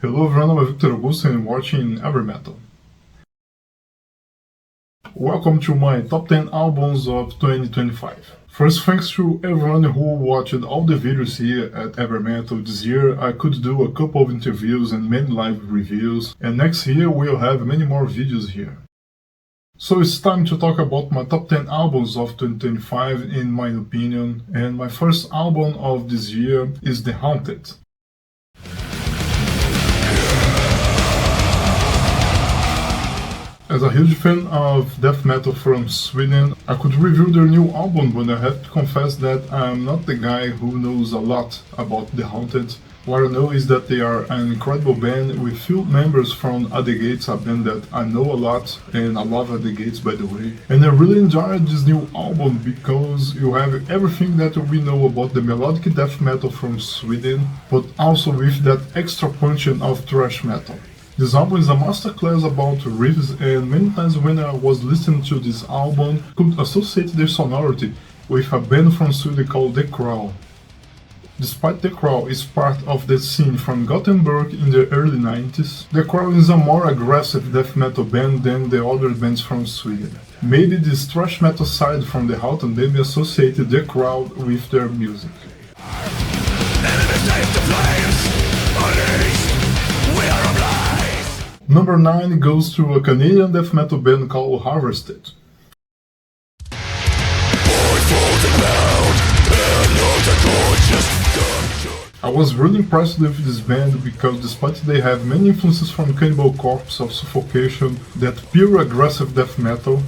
Hello everyone, I'm Victor Augusto and watching EverMetal. Welcome to my top 10 albums of 2025. First, thanks to everyone who watched all the videos here at EverMetal this year. I could do a couple of interviews and many live reviews, and next year we'll have many more videos here. So it's time to talk about my top 10 albums of 2025 in my opinion, and my first album of this year is The Haunted. As a huge fan of death metal from Sweden, I could review their new album, but I have to confess that I'm not the guy who knows a lot about The Haunted. What I know is that they are an incredible band with few members from At the Gates, a band that I know a lot, and I love At the Gates by the way. And I really enjoyed this new album because you have everything that we know about the melodic death metal from Sweden, but also with that extra punch of thrash metal. This album is a masterclass about riffs, and many times when I was listening to this album, I could associate their sonority with a band from Sweden called The Crawl. Despite The Crawl is part of the scene from Gothenburg in the early 90s, The Crawl is a more aggressive death metal band than the other bands from Sweden. Maybe this thrash metal side from The Haunted maybe associated The Crawl with their music. Number 9 goes to a Canadian death metal band called Harvested. I was really impressed with this band because despite they have many influences from Cannibal Corpse of Suffocation, that pure aggressive death metal,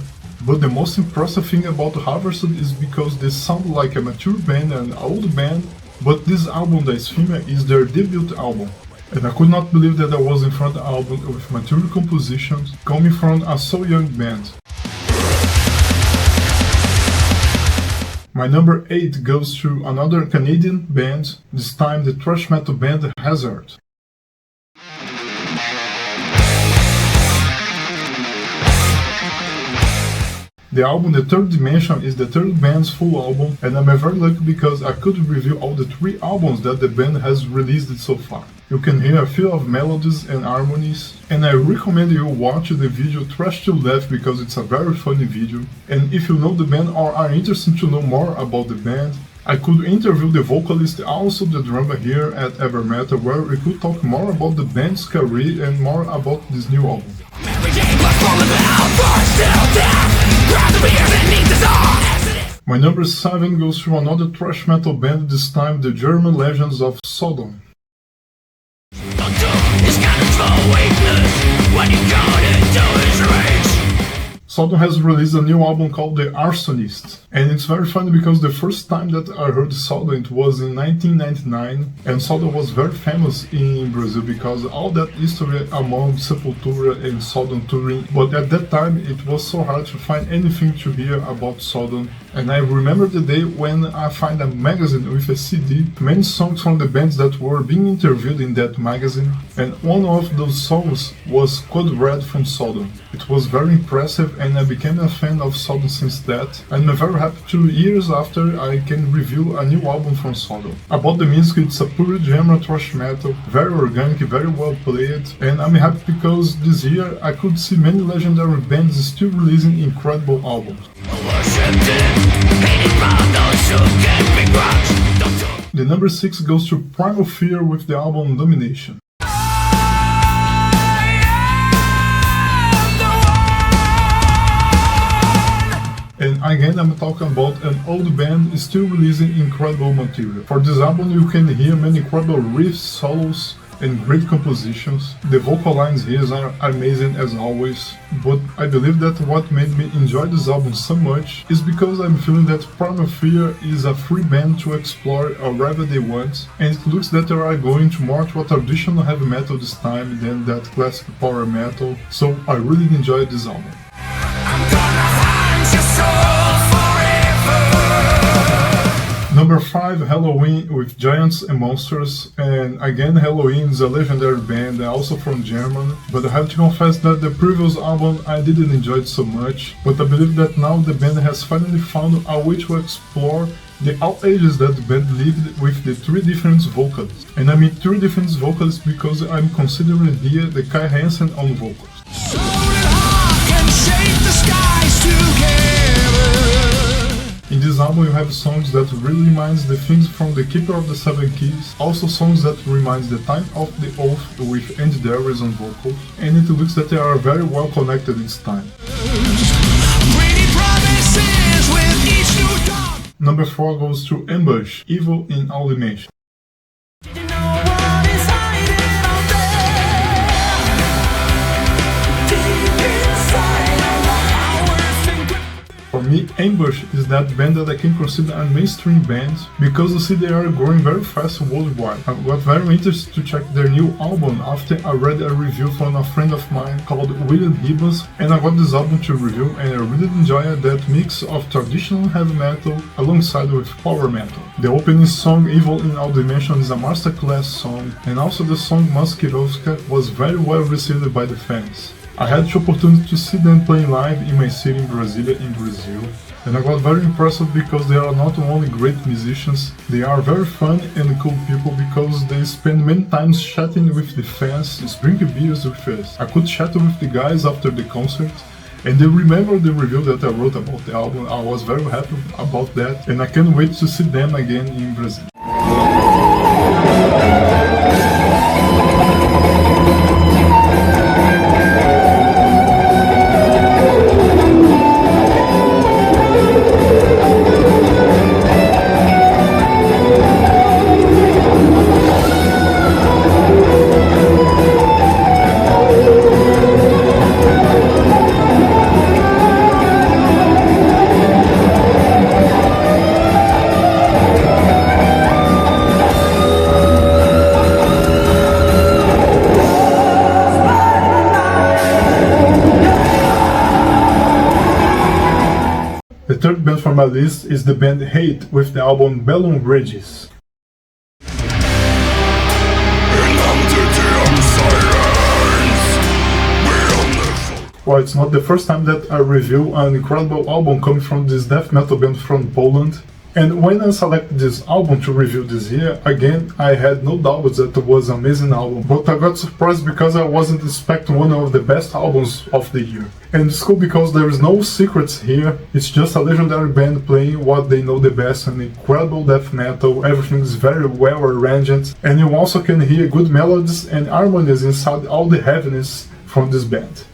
but the most impressive thing about Harvested is because they sound like a mature band, an old band, but this album, the Esphimia, is their debut album. And I could not believe that I was in front of an album with mature compositions coming from a so young band. My number 8 goes to another Canadian band, this time the thrash metal band Hazard. The album The Third Dimension is the third band's full album, and I'm very lucky because I could review all the 3 albums that the band has released so far. You can hear a few of melodies and harmonies, and I recommend you watch the video Thrash to Death because it's a very funny video. And if you know the band or are interested to know more about the band, I could interview the vocalist, also the drummer here at EverMetal, where we could talk more about the band's career and more about this new album. My number 7 goes to another thrash metal band, this time the German Legends of Sodom. Sodom has released a new album called The Arsonist, and it's very funny because the first time that I heard Sodom it was in 1999, and Sodom was very famous in Brazil because all that history among Sepultura and Sodom touring, but at that time it was so hard to find anything to hear about Sodom. And I remember the day when I find a magazine with a CD, many songs from the bands that were being interviewed in that magazine, and one of those songs was Code Red from Sodom. It was very impressive, and I became a fan of Sodom since that, and I'm very happy 2 years after I can review a new album from Sodom. About the music, it's a pure genre thrash metal, very organic, very well played, and I'm happy because this year I could see many legendary bands still releasing incredible albums. The number 6 goes to Primal Fear with the album Domination. And again, I'm talking about an old band still releasing incredible material. For this album you can hear many incredible riffs, solos, and great compositions. The vocal lines here are amazing as always, but I believe that what made me enjoy this album so much is because I'm feeling that Primal Fear is a free band to explore wherever they want, and it looks that they are going more to a traditional heavy metal this time than that classic power metal, so I really enjoyed this album. Number 5, Helloween with Giants and Monsters, and again Helloween is a legendary band, also from Germany, but I have to confess that the previous album I didn't enjoy it so much, but I believe that now the band has finally found a way to explore The outrage is that the band lived with the three different vocalists. And I mean three different vocalists because I'm considering here the Kai Hansen on vocals. In this album you have songs that really reminds the things from The Keeper of the Seven Keys, also songs that reminds The Time of the Oath with Andy Darius on vocals, and it looks that they are very well connected this time. Number 4 goes to Ambush, Evil in All Dimensions. For me, Ambush is that band that I can consider a mainstream band because you see they are growing very fast worldwide. I got very interested to check their new album after I read a review from a friend of mine called William Gibbons, and I got this album to review and I really enjoyed that mix of traditional heavy metal alongside with power metal. The opening song Evil in All Dimensions is a masterclass song, and also the song Maskirovska was very well received by the fans. I had the opportunity to see them playing live in my city in Brasilia, in Brazil, and I got very impressed because they are not only great musicians, they are very fun and cool people because they spend many times chatting with the fans, drinking beers with us. I could chat with the guys after the concert, and they remember the review that I wrote about the album. I was very happy about that, and I can't wait to see them again in Brazil. The third band for my list is the band Hate with the album Bellum Bridges. Well, it's not the first time that I review an incredible album coming from this death metal band from Poland. And when I selected this album to review this year, again, I had no doubts that it was an amazing album, but I got surprised because I wasn't expecting one of the best albums of the year. And it's cool because there is no secrets here, it's just a legendary band playing what they know the best, an incredible death metal, everything is very well arranged, and you also can hear good melodies and harmonies inside all the heaviness from this band.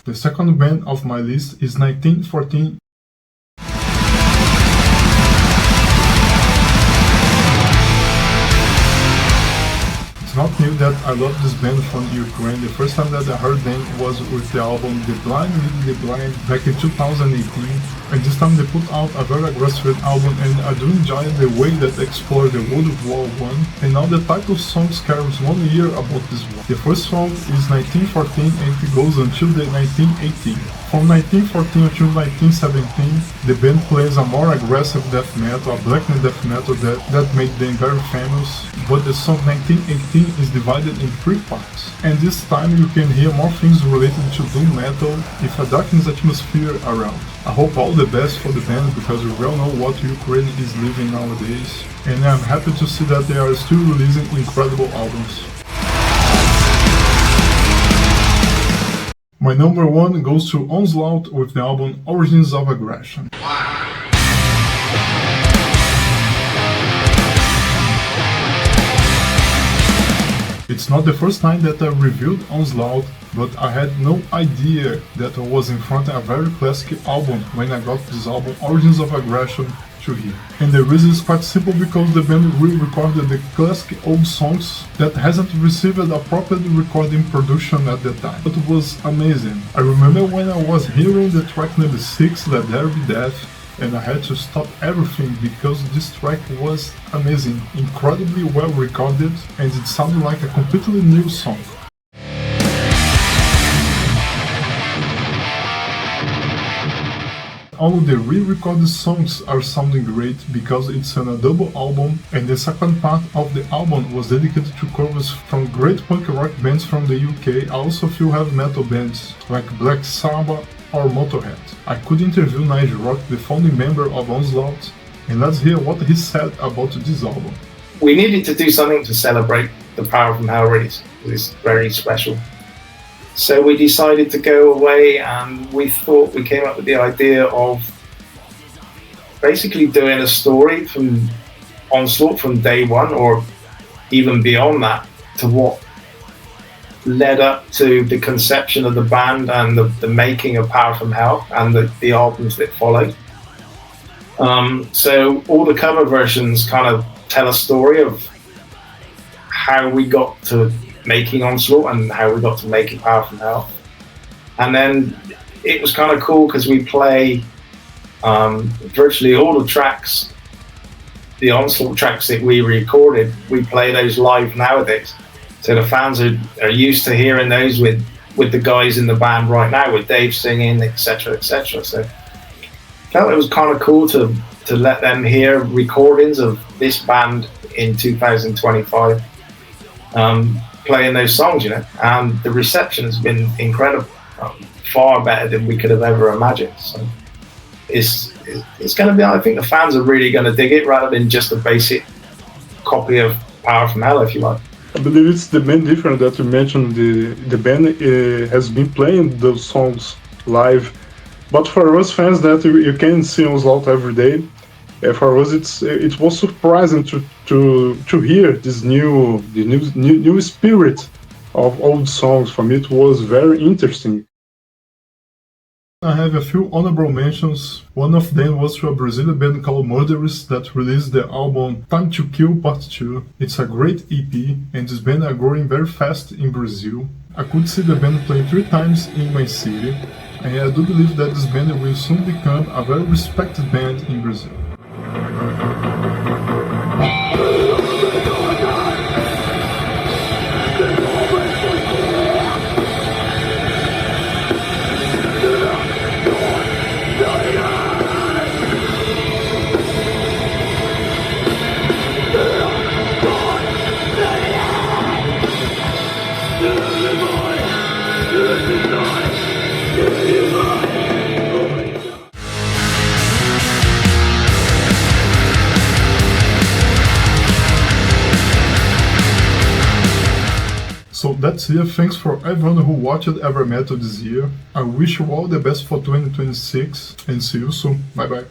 The second band of my list is 1914. It's not new that I love this band from Ukraine. The first time that I heard them was with the album The Blind Leading the Blind back in 2018, and this time they put out a very aggressive album, and I do enjoy the way that they explore the World War I, and now the title song carries 1 year about this war. The first song is 1914 and it goes until the 1918. From 1914 until 1917, the band plays a more aggressive death metal, a black death metal that made them very famous, but the song 1918 is divided in 3 parts. And this time you can hear more things related to doom metal with a darkness atmosphere around. I hope all the best for the band because we well know what Ukraine is living nowadays, and I'm happy to see that they are still releasing incredible albums. My number 1 goes to Onslaught with the album Origins of Aggression. It's not the first time that I reviewed Onslaught, but I had no idea that I was in front of a very classic album when I got this album Origins of Aggression to hear. And the reason is quite simple because the band re-recorded the classic old songs that hasn't received a proper recording production at the time. It was amazing. I remember when I was hearing the track number 6, Let There Be Death, and I had to stop everything because this track was amazing, incredibly well recorded, and it sounded like a completely new song. All the re-recorded songs are sounding great because it's on a double album, and the second part of the album was dedicated to covers from great punk rock bands from the UK, also a few heavy metal bands like Black Sabbath, or Motorhead. I could interview Nigel Rock, the founding member of Onslaught, and let's hear what he said about this album. We needed to do something to celebrate the Power from Hell release. It's very special. So we decided to go away, and we came up with the idea of basically doing a story from Onslaught from day one, or even beyond that, to what led up to the conception of the band and the making of Power from Hell and the albums that followed. So all the cover versions kind of tell a story of how we got to making Onslaught and how we got to making Power from Hell. And then it was kind of cool because we play virtually all the tracks, the Onslaught tracks that we recorded, we play those live nowadays. So the fans are used to hearing those with the guys in the band right now, with Dave singing, etc., etc. So I felt it was kind of cool to let them hear recordings of this band in 2025 playing those songs, you know. And the reception has been incredible, far better than we could have ever imagined. So it's going to be, I think the fans are really going to dig it, rather than just a basic copy of Power from Hell, if you like. I believe it's the main difference that you mentioned. The band has been playing those songs live, but for us fans that you can see Onslaught every day, for us it was surprising to hear this new spirit of old songs. For me, it was very interesting. I have a few honorable mentions. One of them was to a Brazilian band called Murderers that released the album Time to Kill Part 2. It's a great EP, and this band are growing very fast in Brazil. I could see the band playing 3 times in my city, and I do believe that this band will soon become a very respected band in Brazil. So that's it. Thanks for everyone who watched Evermetal this year. I wish you all the best for 2026 and see you soon. Bye bye.